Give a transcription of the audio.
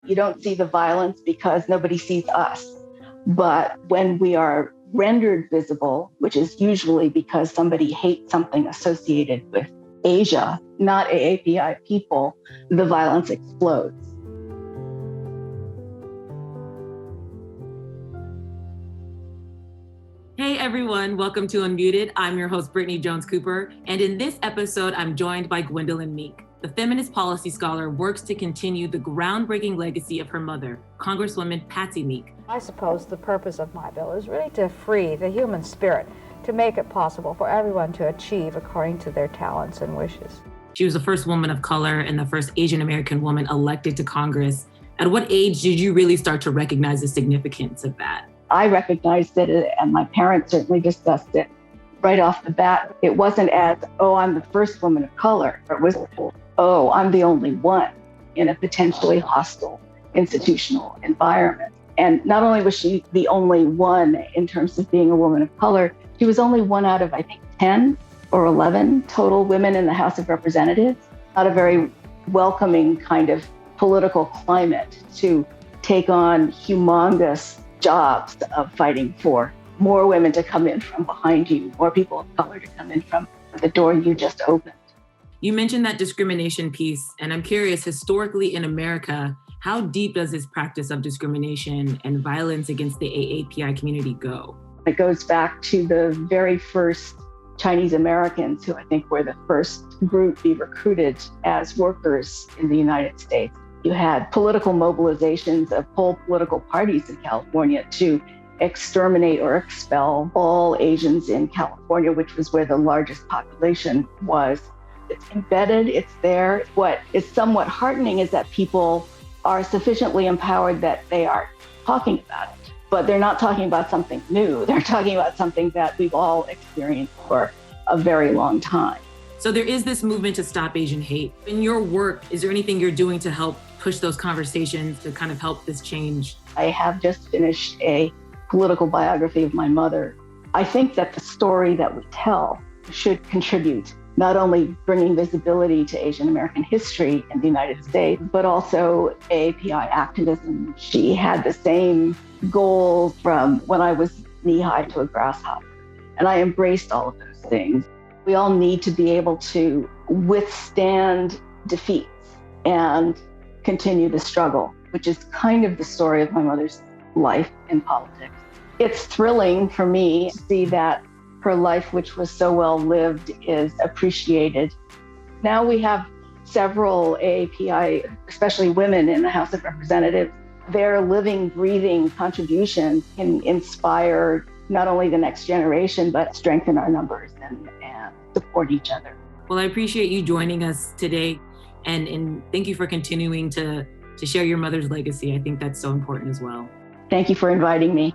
You don't see the violence because nobody sees us. But when we are rendered visible, which is usually because somebody hates something associated with Asia, not AAPI people, the violence explodes. Hey everyone, welcome to Unmuted. I'm your host, Brittany Jones-Cooper, and in this episode, I'm joined by Gwendolyn Mink. The feminist policy scholar works to continue the groundbreaking legacy of her mother, Congresswoman Patsy Mink. I suppose the purpose of my bill is really to free the human spirit, to make it possible for everyone to achieve according to their talents and wishes. She was the first woman of color and the first Asian American woman elected to Congress. At what age did you really start to recognize the significance of that? I recognized it, and my parents certainly discussed it right off the bat. It wasn't as, oh, I'm the first woman of color. It was, oh, I'm the only one in a potentially hostile institutional environment. And not only was she the only one in terms of being a woman of color, she was only one out of, I think, 10 or 11 total women in the House of Representatives. Not a very welcoming kind of political climate to take on humongous jobs of fighting for more women to come in from behind you, more people of color to come in from the door you just opened. You mentioned that discrimination piece, and I'm curious, historically in America, how deep does this practice of discrimination and violence against the AAPI community go? It goes back to the very first Chinese Americans, who I think were the first group to be recruited as workers in the United States. You had political mobilizations of whole political parties in California to exterminate or expel all Asians in California, which was where the largest population was. It's embedded, it's there. What is somewhat heartening is that people are sufficiently empowered that they are talking about it, but they're not talking about something new. They're talking about something that we've all experienced for a very long time. So there is this movement to stop Asian hate. In your work, is there anything you're doing to help push those conversations to kind of help this change? I have just finished a political biography of my mother. I think that the story that we tell should contribute not only bringing visibility to Asian American history in the United States, but also AAPI activism. She had the same goals from when I was knee-high to a grasshopper, and I embraced all of those things. We all need to be able to withstand defeats and continue the struggle, which is kind of the story of my mother's life in politics. It's thrilling for me to see that her life, which was so well lived, is appreciated. Now we have several AAPI, especially women in the House of Representatives. Their living, breathing contributions can inspire not only the next generation, but strengthen our numbers and support each other. Well, I appreciate you joining us today, and thank you for continuing to share your mother's legacy. I think that's so important as well. Thank you for inviting me.